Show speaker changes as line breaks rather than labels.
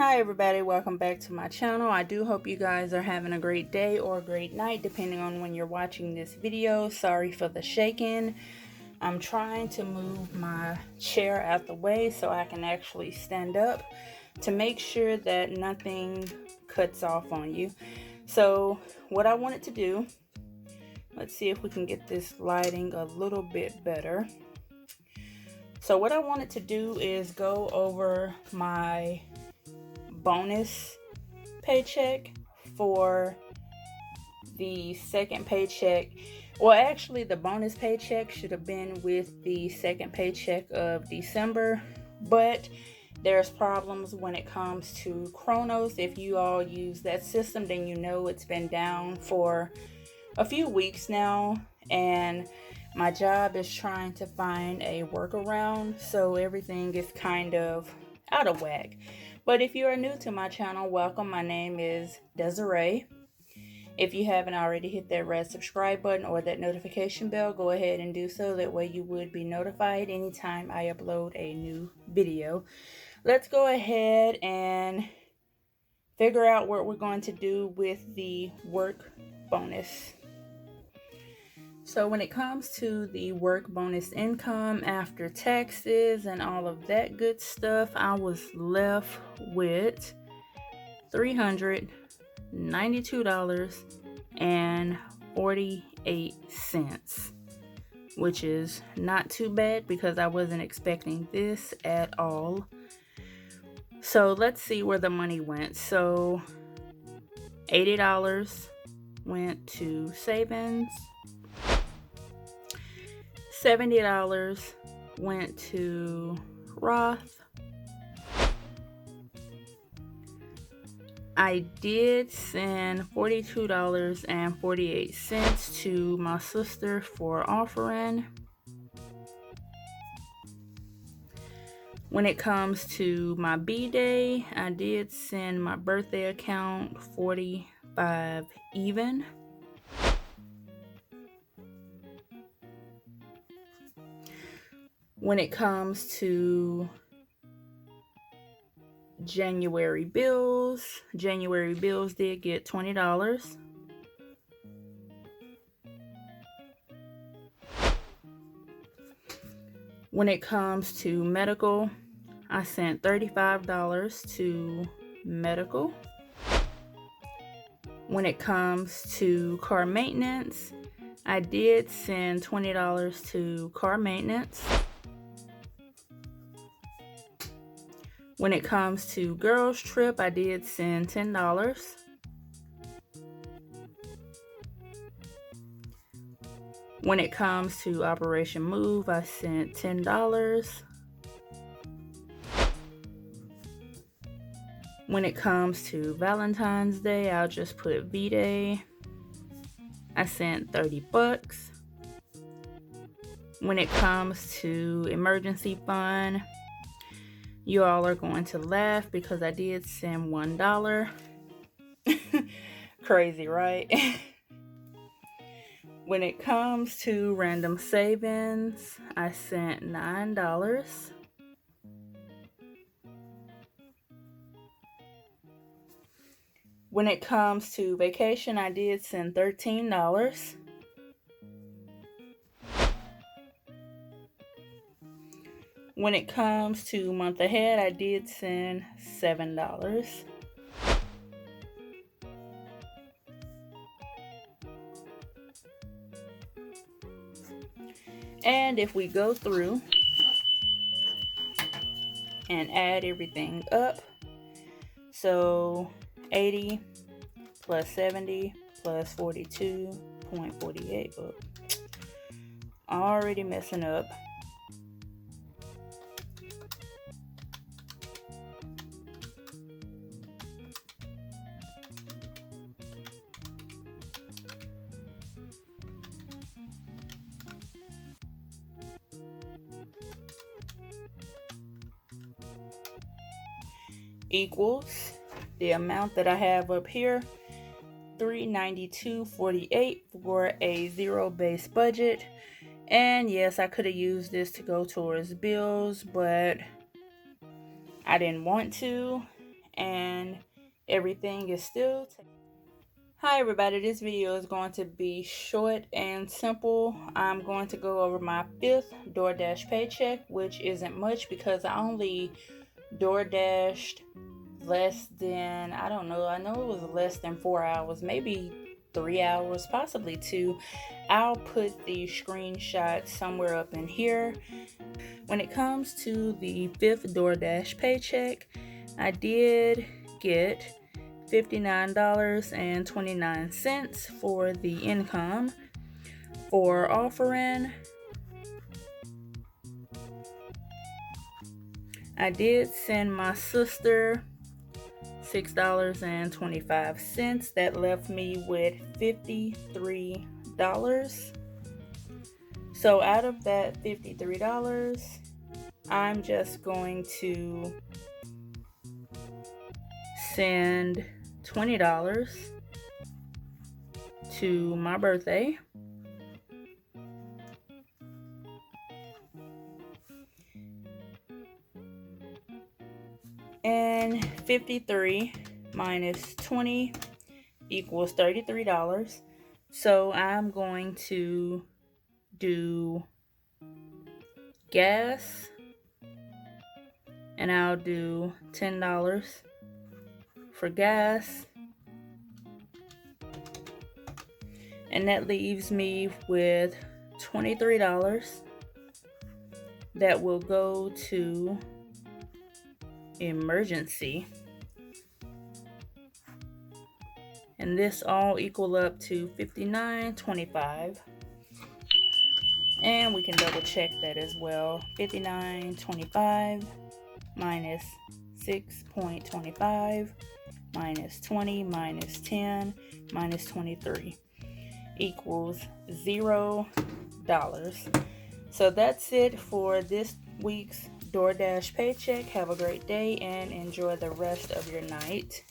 Hi everybody, welcome back to my channel. I do hope you guys are having a great day or a great night depending on when you're watching this video. Sorry for the shaking. I'm trying to move my chair out the way so I can actually stand up to make sure that nothing cuts off on you. So what I wanted to do, let's see if we can get this lighting a little bit better. So what I wanted to do is go over my bonus paycheck for the second paycheck. Well, actually the bonus paycheck should have been with the second paycheck of December, but there's problems when it comes to Chronos. If you all use that system, then you know it's been down for a few weeks now, and my job is trying to find a workaround, so everything is kind of out of whack. But if you are new to my channel, welcome. My name is Desiree. If you haven't already hit that red subscribe button or that notification bell, go ahead and do so. That way you would be notified anytime I upload a new video. Let's go ahead and figure out what we're going to do with the work bonus. So when it comes to the work bonus income after taxes and all of that good stuff, I was left with $392.48, which is not too bad because I wasn't expecting this at all. So let's see where the money went. So $80 went to savings. $70 went to Roth. I did send $42.48 to my sister for offering. When it comes to my B-Day, I did send my birthday account 45 even. When it comes to January bills did get $20. When it comes to medical, I sent $35 to medical. When it comes to car maintenance, I did send $20 to car maintenance. When it comes to girls trip, I did send $10. When it comes to Operation Move, I sent $10. When it comes to Valentine's Day, I'll just put V-Day. I sent $30. When it comes to emergency fund, you all are going to laugh because I did send $1. Crazy, right? When it comes to random savings, I sent $9. When it comes to vacation, I did send $13. When it comes to month ahead, I did send $7. And if we go through and add everything up, so 80 plus 70 plus 42.48, oh, already messing up. Equals the amount that I have up here, $392.48 for a zero-based budget. And yes, I could have used this to go towards bills, but I didn't want to. and everything is still. Hi everybody, this video is going to be short and simple. I'm going to go over my 5th DoorDash paycheck, which isn't much because I only DoorDashed less than, I don't know, I know it was less than 4 hours, maybe 3 hours, possibly 2. I'll put the screenshot somewhere up in here. When it comes to the 5th DoorDash paycheck, I did get $59.29 for the income. For offering, I did send my sister $6.25. That left me with $53. So out of that $53, I'm just going to send $20 to my birthday. And 53 minus 20 equals $33. So I'm going to do gas, and I'll do $10 for gas, and that leaves me with $23 that will go to emergency, and this all equal up to $59.25. And we can double check that as well. $59.25 minus 6.25 minus 20 minus 10 minus 23 equals $0. So that's it for this week's DoorDash paycheck. Have a great day and enjoy the rest of your night.